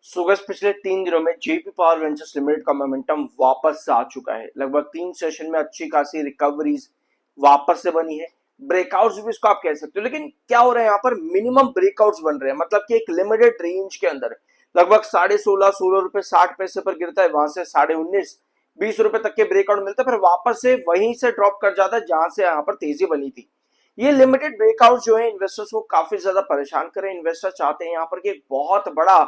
सुगस पिछले 3 दिनों में जेपी पावर वेंचर्स लिमिटेड का मोमेंटम वापस से आ चुका है। लगभग 3 सेशन में अच्छी खासी रिकवरीज वापस से बनी है। ब्रेकआउट्स भी इसको आप कह सकते हो, लेकिन क्या हो रहा है यहाँ पर मिनिमम ब्रेकआउट्स बन रहे हैं, मतलब कि एक लिमिटेड रेंज के अंदर लगभग 16.5 16 रुपए 60 पैसे पर गिरता है, वहां से 19.5 20 रुपए तक के ब्रेकआउट मिलते हैं, फिर वापस से वहीं से ड्रॉप कर जाता है जहां से यहाँ पर तेजी बनी थी। ये लिमिटेड ब्रेकआउट जो है इन्वेस्टर्स को काफी ज्यादा परेशान करें। इन्वेस्टर चाहते हैं यहाँ पर कि एक बहुत बड़ा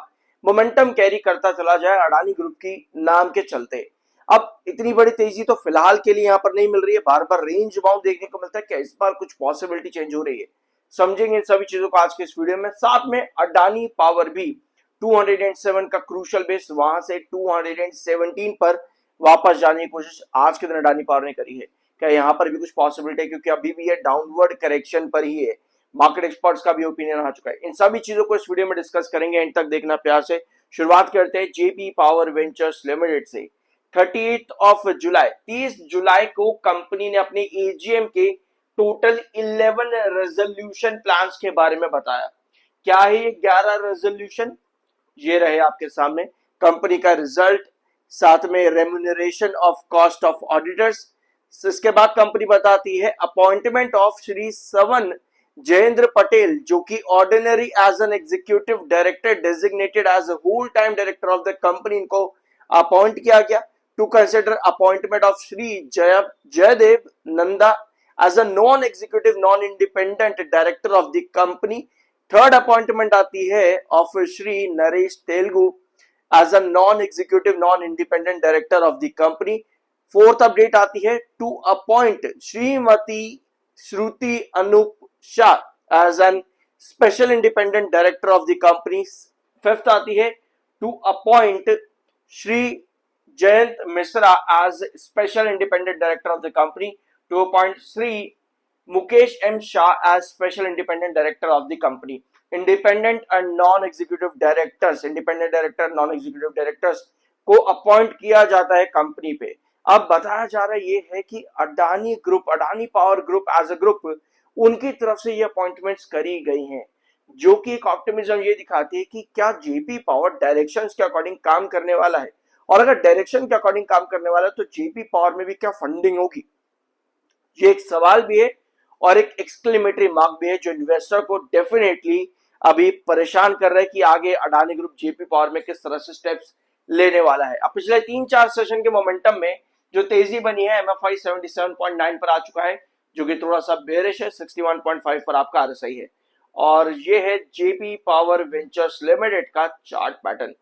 मोमेंटम कैरी करता चला जाए अडानी ग्रुप की नाम के चलते। अब इतनी बड़ी तेजी तो फिलहाल के लिए यहाँ पर नहीं मिल रही है, बार बार रेंज बाउंड देखने को मिलता है। क्या इस बार कुछ पॉसिबिलिटी चेंज हो रही है? समझेंगे इन सभी चीजों को आज के इस वीडियो में। साथ में अडानी पावर भी 207 का क्रूशल बेस वहां से 217 पर वापस जाने की कोशिश आज के दिन अडानी पावर ने करी है। क्या यहाँ पर भी कुछ पॉसिबिलिटी है? क्योंकि अभी भी ये डाउनवर्ड करेक्शन पर ही है। मार्केट एक्सपर्ट्स का भी ओपिनियन आ चुका है। इन सभी चीजों को इस वीडियो में डिस्कस करेंगे, एंड तक देखना प्यार से। शुरुआत करते हैं जेपी पावर वेंचर्स लिमिटेड से। 30 जुलाई को कंपनी ने अपने एजीएम के टोटल 11 रेजोल्यूशन प्लान्स के बारे में बताया। क्या है ये 11 रेजोल्यूशन? ये रहे आपके सामने कंपनी का रिजल्ट, साथ में remuneration of cost of auditors. इसके बाद कंपनी बताती है अपॉइंटमेंट ऑफ श्री सवन जयेंद्र पटेल, जो कि ordinary as an executive director designated as whole time director of the company, इनको अपॉइंट किया गया। To consider appointment of Shri Jaidev Nanda as a non executive non independent director of the company. Third appointment आती है of Shri Naresh Telugu as a non executive non independent director of the company. Fourth update आती है to appoint Shrimati Shruti Anoop Shah as an special independent director of the company. Fifth आती है to appoint Shri Jayant Mishra as special independent director of the company. To appoint Shri Mukesh M Shah as special independent director of the company. Independent and non executive directors, independent director non executive directors को appoint किया जाता है company पे। अब बताया जा रहा है ये है कि Adani group, Adani power group as a group, उनकी तरफ से ये अपॉइंटमेंट्स करी गई हैं, जो कि एक ऑप्टिमिज्म ये दिखाती है कि क्या जेपी पावर डायरेक्शंस के अकॉर्डिंग काम करने वाला है, और अगर डायरेक्शन के अकॉर्डिंग काम करने वाला है तो जेपी पावर में भी क्या फंडिंग होगी। ये एक सवाल भी है और एक एक्सक्लेमेटरी मार्क भी है, जो इन्वेस्टर को डेफिनेटली अभी परेशान कर रहा है कि आगे अडानी ग्रुप जेपी पावर में किस तरह से स्टेप्स लेने वाला है। अब पिछले 3-4 सेशन के मोमेंटम में जो तेजी बनी है, एमएफआई 77.9 पर आ चुका है, जो कि थोड़ा सा बेरिश है। 61.5 पर आपका आरएसआई है। और ये है जेपी पावर वेंचर्स लिमिटेड का चार्ट पैटर्न।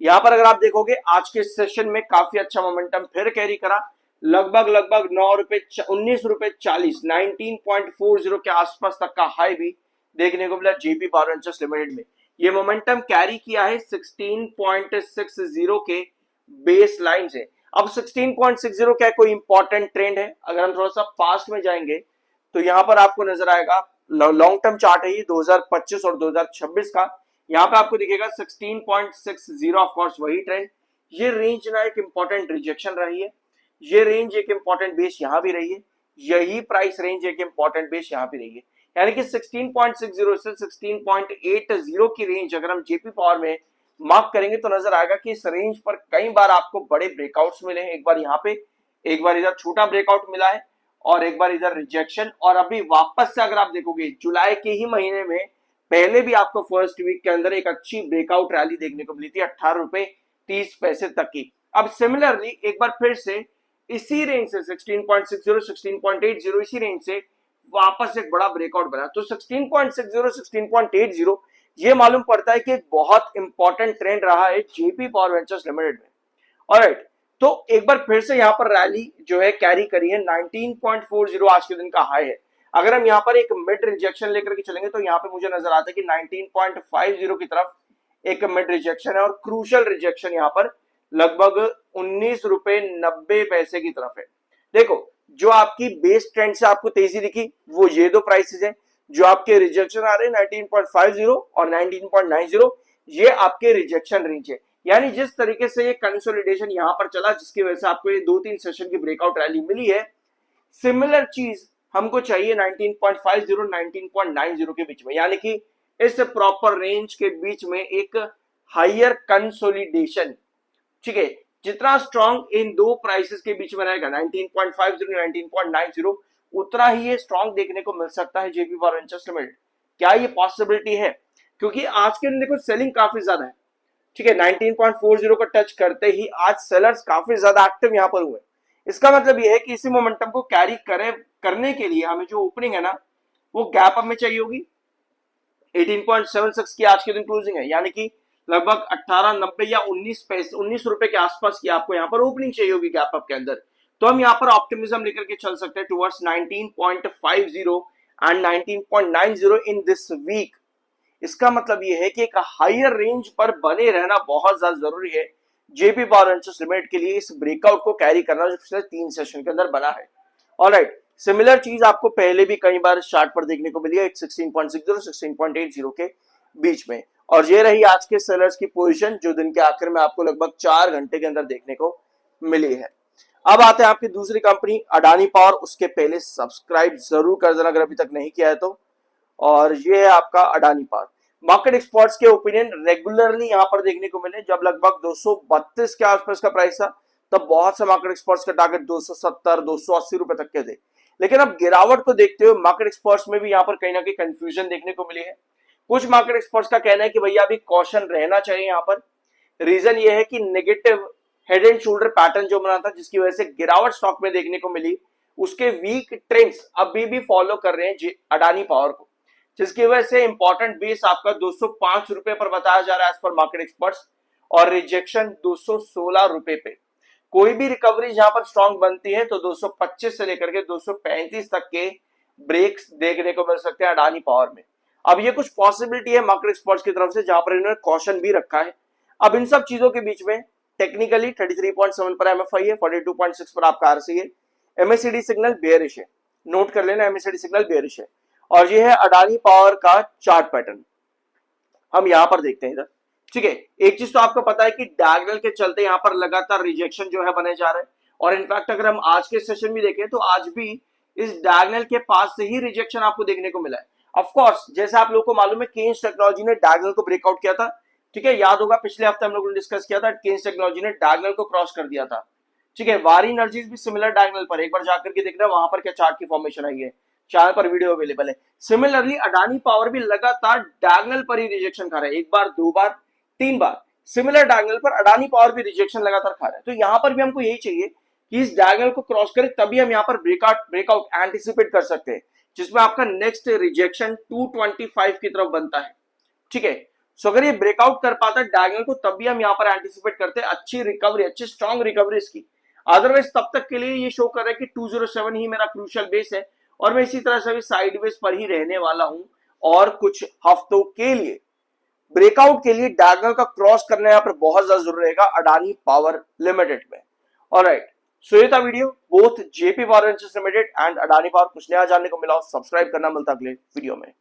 यहां पर अगर आप देखोगे आज के सेशन में काफी अच्छा मोमेंटम फिर कैरी करा। लगभग 19.40 19.40 के आसपास तक का हाई भी देखने को मिला जेपी पावर वेंचर्स लिमिटेड में। ये मोमेंटम कैरी किया है 16.60 के बेस लाइन से। अब 16.60 क्या कोई इंपॉर्टेंट ट्रेंड है? अगर हम थोड़ा सा फास्ट में जाएंगे तो यहां पर आपको नजर आएगा, लॉन्ग टर्म चार्ट है ये 2025 और 2026 का। यहां पे आपको दिखेगा 16.60, ऑफ कोर्स वही ट्रेंड। ये रेंज ना एक इंपॉर्टेंट रिजेक्शन रही है, ये रेंज एक इंपॉर्टेंट बेस यहां भी रही है, यही प्राइस रेंज एक इंपॉर्टेंट बेस यहां भी रही है। यानी कि 16.60 से 16.80 की रेंज अगर हम जेपी पावर में मार्क करेंगे तो नजर आएगा कि इस रेंज पर कई बार आपको बड़े ब्रेकआउट्स मिले हैं। एक बार यहाँ पे, एक बार इधर छोटा ब्रेकआउट मिला है, और एक बार इधर रिजेक्शन। और अभी वापस से अगर आप देखोगे जुलाई के ही महीने में पहले भी आपको फर्स्ट वीक के अंदर एक अच्छी ब्रेकआउट रैली देखने को मिली थी 18.30 रुपए तक की। अब सिमिलरली एक बार फिर से इसी रेंज से 16.60 16.80 इसी रेंज से वापस एक बड़ा ब्रेकआउट बना। तो 16.60 16.80 ये मालूम पड़ता है कि एक बहुत इंपॉर्टेंट ट्रेंड रहा है जेपी पावर वेंचर्स लिमिटेड में। ऑलराइट, तो एक बार फिर से यहाँ पर रैली जो है कैरी करी है। 19.40 आज के दिन का हाई है। अगर हम यहाँ पर एक मिड रिजेक्शन लेकर के चलेंगे तो यहाँ पे मुझे नजर आता है कि 19.50 की तरफ एक मिड रिजेक्शन है, और क्रूशल रिजेक्शन यहाँ पर लगभग 19.90 रुपए की तरफ है। देखो, जो आपकी बेस ट्रेंड से आपको तेजी दिखी वो ये दो प्राइसेस है, जो आपके रिजेक्शन आ रहे हैं 19.50 और 19.90, ये आपके रिजेक्शन रेंज है। यानी जिस तरीके से ये कंसोलिडेशन यहां पर चला, जिसकी वजह से आपको ये 2-3 सेशन की ब्रेकआउट रैली मिली है, सिमिलर चीज हमको चाहिए 19.50 19.90 के बीच में। यानी कि इस प्रॉपर रेंज के बीच में एक हायर कंसोलिडेशन, ठीक है। जितना स्ट्रॉन्ग इन दो प्राइसेस के बीच में रहेगा 19.50 19.90, उतना ही ये स्ट्रॉन्ग देखने को मिल सकता है जेपी पावर वेंचर्स लिमिटेड। क्या ये पॉसिबिलिटी है? क्योंकि आज के दिन देखो सेलिंग काफी ज्यादा है, ठीक है। 19.40 का टच करते ही आज सेलर्स काफी ज्यादा एक्टिव यहाँ पर हुए। इसका मतलब ये है कि इसी मोमेंटम को कैरी करने के लिए हमें जो ओपनिंग है ना, वो गैप अप में चाहिए होगी। 18.76 की आज के दिन क्लोजिंग है, यानी कि लगभग 18.90 या 19 रुपए के आसपास की आपको यहाँ पर ओपनिंग चाहिए होगी गैप अप के अंदर। तो हम यहाँ पर ऑप्टिमिज्म लेकर के चल सकते हैं towards 19.50 and 19.90 in this week. इसका मतलब ये है कि एक हायर रेंज पर बने रहना बहुत ज्यादा जरूरी है जेपी पावर वेंचर्स लिमिटेड के लिए, इस ब्रेकआउट को कैरी करना जो पिछले 3 सेशन के अंदर बना है। ऑलराइट, सिमिलर चीज आपको पहले भी कई बार चार्ट पर देखने को मिली है 16.60 16.80 के बीच में। और ये रही आज के सेलर्स की पोजीशन जो दिन के आखिर में आपको लगभग 4 घंटे के अंदर देखने को मिली है। अब आते हैं आपकी दूसरी कंपनी अडानी पावर। उसके पहले सब्सक्राइब जरूर कर देना अगर अभी तक नहीं किया है तो। और ये है आपका अडानी पावर। मार्केट एक्सपर्ट्स के ओपिनियन रेगुलरली यहां पर देखने को मिले। जब लगभग 232 के आसपास का प्राइस था तब बहुत से मार्केट एक्सपर्ट्स का टारगेट 270 280 रुपए तक के थे। लेकिन अब गिरावट को देखते हुए मार्केट एक्सपर्ट्स में भी यहाँ पर कहीं ना कहीं कंफ्यूजन देखने को मिली है। कुछ मार्केट एक्सपर्ट्स का कहना है कि भैया अभी कॉशन रहना चाहिए यहाँ पर। रीजन ये है कि negative head and shoulder pattern जो बना था जिसकी वजह से गिरावट स्टॉक में देखने को मिली, उसके वीक ट्रेंड्स अभी भी फॉलो कर रहे हैं अडानी पावर को, जिसकी वजह से इंपॉर्टेंट बेस आपका 205 रुपए पर बताया जा रहा है एज पर मार्केट एक्सपर्ट्स, और रिजेक्शन 216 रुपए पे। कोई भी रिकवरी जहां पर स्ट्रॉन्ग बनती है तो 225 से लेकर के 235 तक के ब्रेक्स देखने को मिल सकते हैं अडानी पावर में। अब ये कुछ पॉसिबिलिटी है मार्केट एक्सपर्ट्स की तरफ से जहां पर इन्होंने कॉशन भी रखा है। अब इन सब चीजों के बीच में टेक्निकली 33.7 पर एमएफआई है, 42.6 पर आपका आरसी है। एमएससीडी सिग्नल बेयरिश है, नोट कर लेना, एमएससीडी सिग्नल बेयरिश है। और ये है अडानी पावर का चार्ट पैटर्न, हम यहां पर देखते हैं इधर, ठीक है। एक चीज तो आपको पता है कि डायगोनल के चलते यहां पर लगातार रिजेक्शन जो है बने जा रहे हैं। और इनफैक्ट अगर हम आज के सेशन भी देखें तो आज भी इस डायगोनल के पास से ही रिजेक्शन आपको देखने को मिला है। ऑफ कोर्स जैसे आप लोगों को मालूम है केन्स टेक्नोलॉजी ने डायगोनल को ब्रेकआउट किया था, ठीक है। याद होगा पिछले हफ्ते हम लोगों ने डिस्कस किया था, केन्स टेक्नोलॉजी ने डायगोनल को क्रॉस कर दिया था, ठीक है। वारी एनर्जीज भी सिमिलर डायगोनल पर, एक बार जाकर के देखना वहां पर क्या चार्ट की फॉर्मेशन आई है, चैनल पर वीडियो अवेलेबल है। सिमिलरली अडानी पावर भी लगातार डायगोनल पर ही रिजेक्शन खा रहा है, एक बार, 2 बार, 3 बार सिमिलर डायगोनल पर अडानी पावर भी रिजेक्शन लगातार खा रहा है। तो यहां पर भी हमको यही चाहिए कि इस डायगोनल को क्रॉस करें, तभी हम यहां पर ब्रेकआउट एंटिसिपेट कर सकते हैं, जिसमें आपका नेक्स्ट रिजेक्शन 225 की तरफ बनता है, ठीक है। सो अगर ये ब्रेकआउट कर पाता है डायगोनल को, तभी हम यहां पर एंटिसिपेट करते हैं अच्छी रिकवरी, अच्छी स्ट्रॉन्ग रिकवरी इसकी। अदरवाइज तब तक के लिए ये शो कर रहा है कि 207 ही मेरा क्रूशियल बेस है और मैं इसी तरह से भी साइडवेज पर ही रहने वाला हूं और कुछ हफ्तों के लिए। ब्रेकआउट के लिए डायगोनल का क्रॉस करना यहाँ पर बहुत ज्यादा जरूरी रहेगा अडानी पावर लिमिटेड में। ऑलराइट, सो ये था video both JP power ventures limited and Adani power. कुछ नया जानने को मिला हो सब्सक्राइब करना, मिलता अगले वीडियो में।